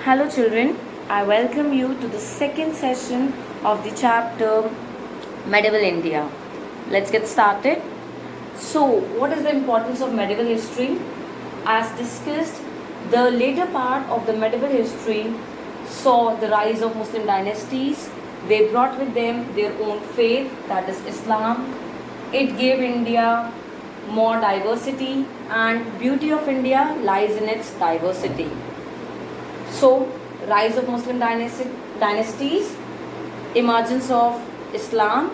Hello children, I welcome you to the second session of the chapter Medieval India. Let's get started. So, what is the importance of medieval history? As discussed, the later part of the medieval history saw the rise of Muslim dynasties. They brought with them their own faith, that is Islam. It gave India more diversity, and beauty of India lies in its diversity. So, rise of Muslim dynasties, emergence of Islam,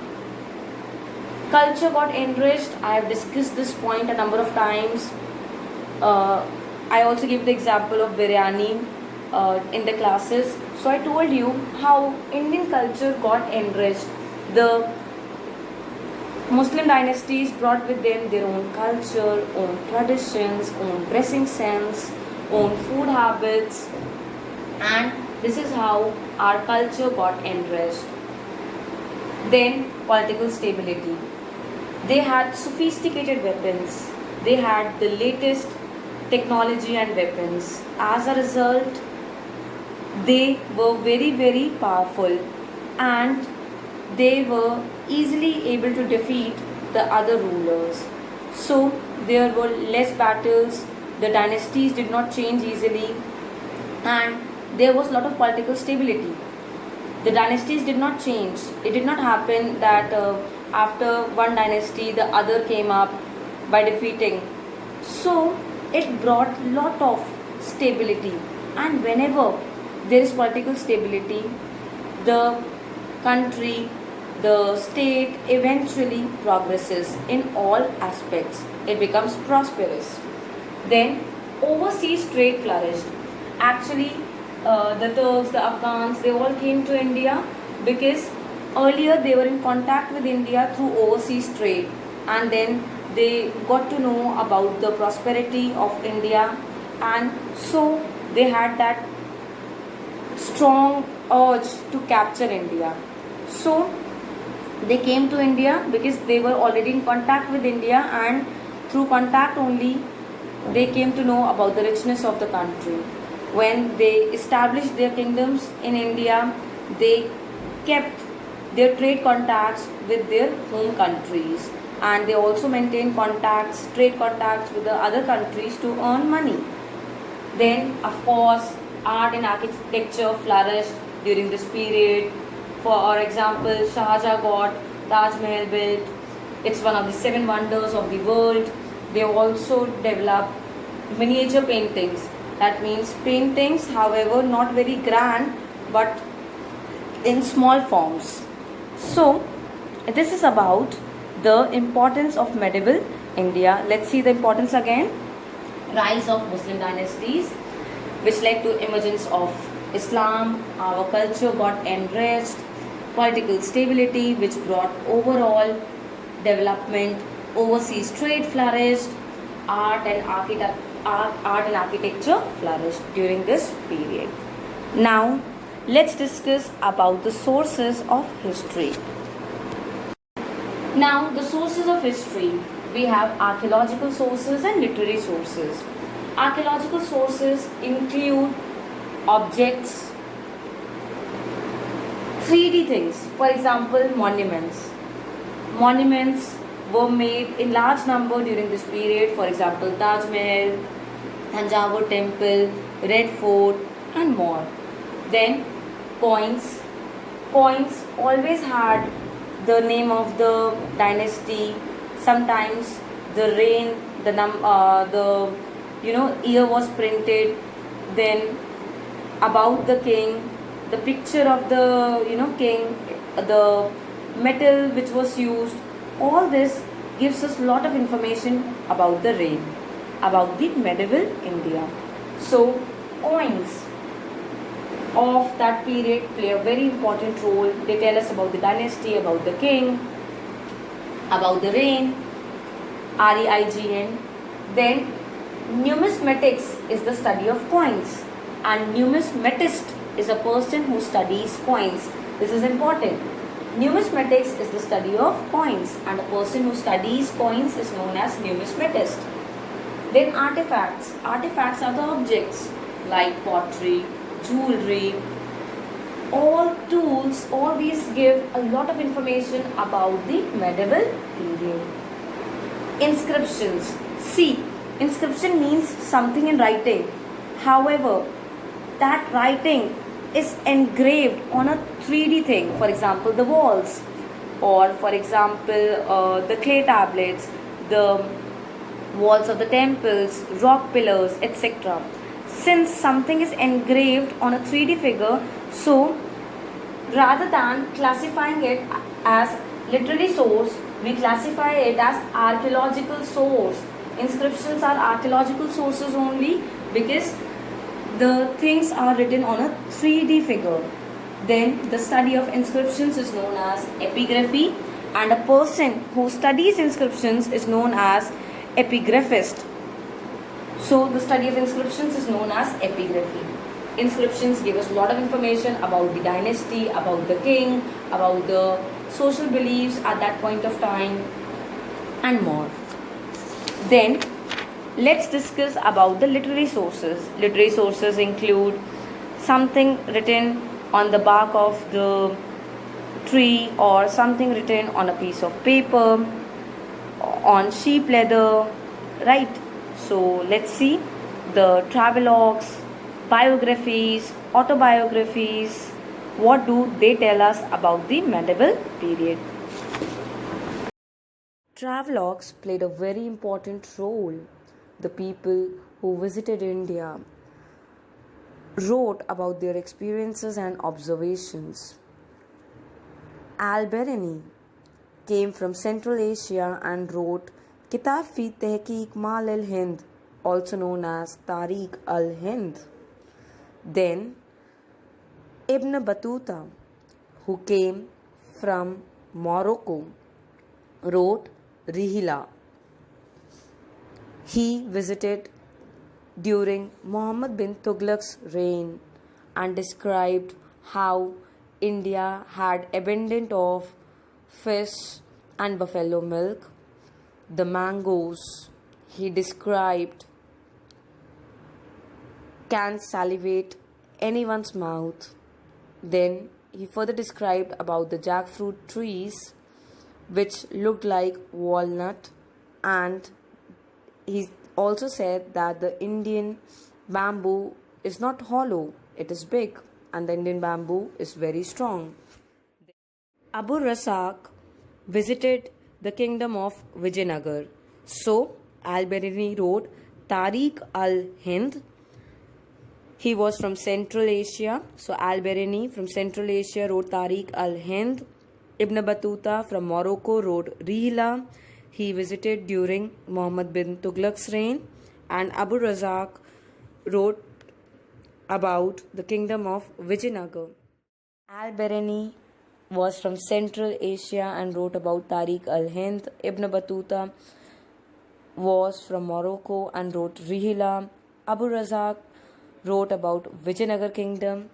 culture got enriched. I have discussed this point a number of times. I also gave the example of biryani in the classes. So, I told you how Indian culture got enriched. The Muslim dynasties brought with them their own culture, own traditions, own dressing sense, own food habits, and this is how our culture got enriched. Then political stability. They had sophisticated weapons. They had the latest technology and weapons. As a result, they were very powerful, and they were easily able to defeat the other rulers. So there were less battles, the dynasties did not change easily, and there was a lot of political stability. The dynasties did not change. It did not happen that after one dynasty the other came up by defeating. So it brought lot of stability, and whenever there is political stability, the country, the state eventually progresses in all aspects. It becomes prosperous. Then overseas trade flourished. Actually, the Turks, the Afghans, they all came to India because earlier they were in contact with India through overseas trade, and then they got to know about the prosperity of India, and so they had that strong urge to capture India. So they came to India because they were already in contact with India, and through contact only they came to know about the richness of the country. When they established their kingdoms in India, they kept their trade contacts with their home countries, and they also maintained contacts, trade contacts with the other countries to earn money. Then, of course, art and architecture flourished during this period. For example, Shah Jahan got Taj Mahal built. It's one of the seven wonders of the world. They also developed miniature paintings. That means paintings, however, not very grand, but in small forms. So, this is about the importance of medieval India. Let's see the importance again. Rise of Muslim dynasties, which led to emergence of Islam. Our culture got enriched. Political stability, which brought overall development. Overseas trade flourished. Art and architecture flourished during this period. Now, let's discuss about the sources of history. Now, the sources of history. We have archaeological sources and literary sources. Archaeological sources include objects, 3D things. For example, monuments. Monuments were made in large number during this period. For example, Taj Mahal, Thanjavur Temple, Red Fort, and more. Then coins. Coins always had the name of the dynasty. Sometimes the reign, the year was printed. Then about the king, the picture of the king, the metal which was used. All this gives us a lot of information about the reign, about the medieval India. So coins of that period play a very important role. They tell us about the dynasty, about the king, about the reign, REIGN. Then numismatics is the study of coins, and numismatist is a person who studies coins. This is important. Numismatics is the study of coins, and a person who studies coins is known as numismatist. Then artifacts. Artifacts are the objects like pottery, jewelry, all tools, all these give a lot of information about the medieval period. Inscriptions. See, inscription means something in writing. However, that writing is engraved on a 3D thing. For example, the walls, or for example, the clay tablets, the walls of the temples, rock pillars, etc. Since something is engraved on a 3D figure, so rather than classifying it as literary source, we classify it as archaeological source. Inscriptions are archaeological sources only because the things are written on a 3D figure. Then the study of inscriptions is known as epigraphy, and a person who studies inscriptions is known as epigraphist. So the study of inscriptions is known as epigraphy. Inscriptions give us a lot of information about the dynasty, about the king, about the social beliefs at that point of time, and more. Then let's discuss about the literary sources. Literary sources include something written on the bark of the tree, or something written on a piece of paper, on sheep leather, right? So let's see the travelogues, biographies, autobiographies. What do they tell us about the medieval period? Travelogues played a very important role. The people who visited India wrote about their experiences and observations. Al-Biruni came from Central Asia and wrote Kitab fi Tehqiq Mal al-Hind, also known as Tariq al-Hind. Then Ibn Battuta, who came from Morocco, wrote Rihla. He visited during Muhammad bin Tughlaq's reign and described how India had abundance of fish and buffalo milk. The mangoes he described can salivate anyone's mouth. Then he further described about the jackfruit trees which looked like walnut, and he also said that the Indian bamboo is not hollow, it is big, and the Indian bamboo is very strong. Abu Rasak visited the kingdom of Vijayanagar. So Al-Biruni wrote Tariq al-Hind. He was from Central Asia. So Al-Biruni from Central Asia wrote Tariq al-Hind. Ibn Battuta from Morocco wrote Rihla. He visited during Muhammad bin Tughlaq's reign. And Abu Razak wrote about the kingdom of Vijayanagar. Al-Biruni was from Central Asia and wrote about Tariq al-Hind. Ibn Battuta was from Morocco and wrote Rihla. Abu Razak wrote about Vijayanagar kingdom.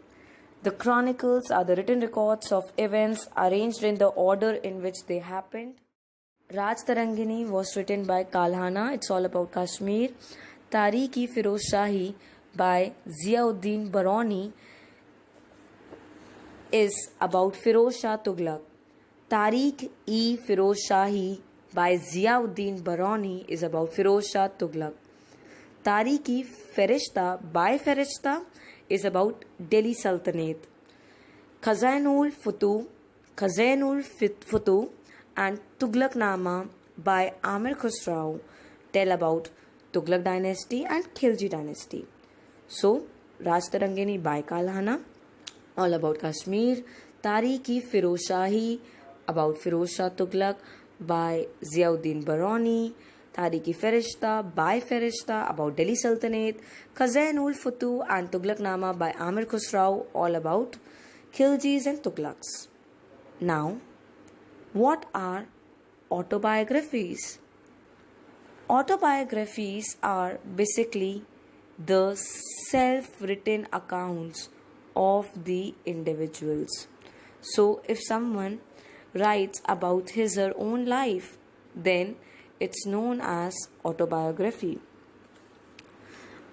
The chronicles are the written records of events arranged in the order in which they happened. Raj Tarangini was written by Kalhana, it's all about Kashmir. Tariq-e Firoz Shahi by Ziauddin Barani is about Firoz Shah Tughlaq. Tariq-e Firoz Shahi by Ziauddin Barani is about Firoz Shah Tughlaq. Tariq-e Ferishta by Ferishta is about Delhi Sultanate. Khazainul Futuh and Tughlaqnama by Amir Khusrau tell about Tughlaq dynasty and Khilji dynasty. So, Raj Tarangini by Kalhana, all about Kashmir. Tariq-e Firoz Shahi about Firoz Shah Tughlaq by Ziauddin Barani. Tariq-e Ferishta by Ferishta about Delhi Sultanate. Khazainul Futuh and Tughlaqnama by Amir Khusrau, all about Khiljis and Tughlaqs. Now, what are autobiographies? Autobiographies are basically the self-written accounts of the individuals. So, if someone writes about his or her own life, then it's known as autobiography.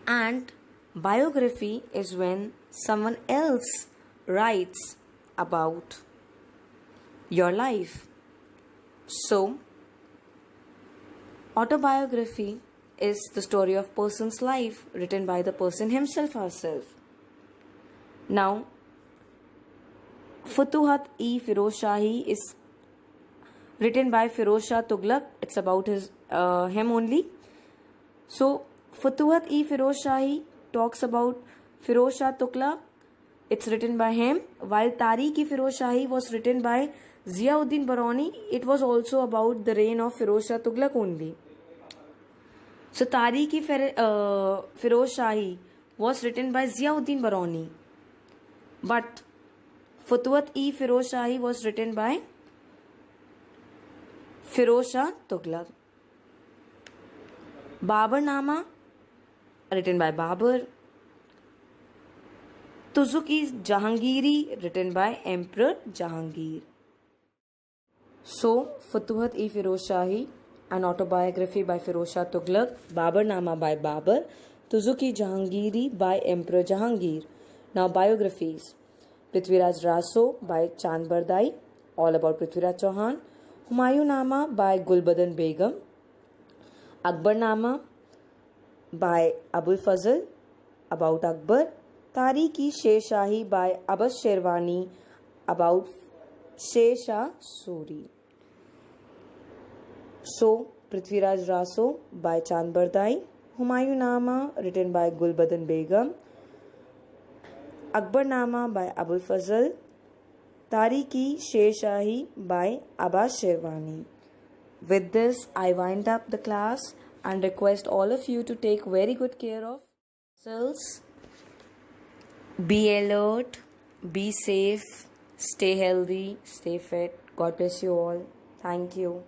And Biography is when someone else writes about your life. So, autobiography is the story of person's life written by the person himself or herself. Now, Futuhat-e Firozshahi is written by Firoz Shah Tughlaq. It's about him only. So, Futuhat-e Firozshahi talks about Firoz Shah Tughlaq. It's written by him. While Tariq-e Firozshahi was written by Ziauddin Barani, it was also about the reign of Firoz Shah Tughlaq only. So, Tariq-e Firozshahi was written by Ziauddin Barani. But Futuhat-e Firozshahi was written by Firoz Shah Tughlaq. Babarnama, written by Babur. Tuzuk-e Jahangiri, written by Emperor Jahangir. So, Futuhat-e Firozshahi, an autobiography by Firoz Shah Tughlaq. Babarnama by Babur. Tuzuk-e Jahangiri by Emperor Jahangir. Now, biographies. Prithviraj Raso by Chand Bardai, all about Prithviraj Chauhan. Humayun-nama by Gulbadan Begum. Akbarnama by Abul Fazl, about Akbar. Tariq-e Sher Shahi by Abbas Sherwani, about Sher Shah Suri. So, Prithviraj Raso by Chand Bardai. Humayun-nama written by Gulbadan Begum. Akbarnama by Abul Fazl. Tariq-e Sher Shahi by Abbas Sherwani. With this, I wind up the class and request all of you to take very good care of yourselves. Be alert, be safe, stay healthy, stay fit. God bless you all. Thank you.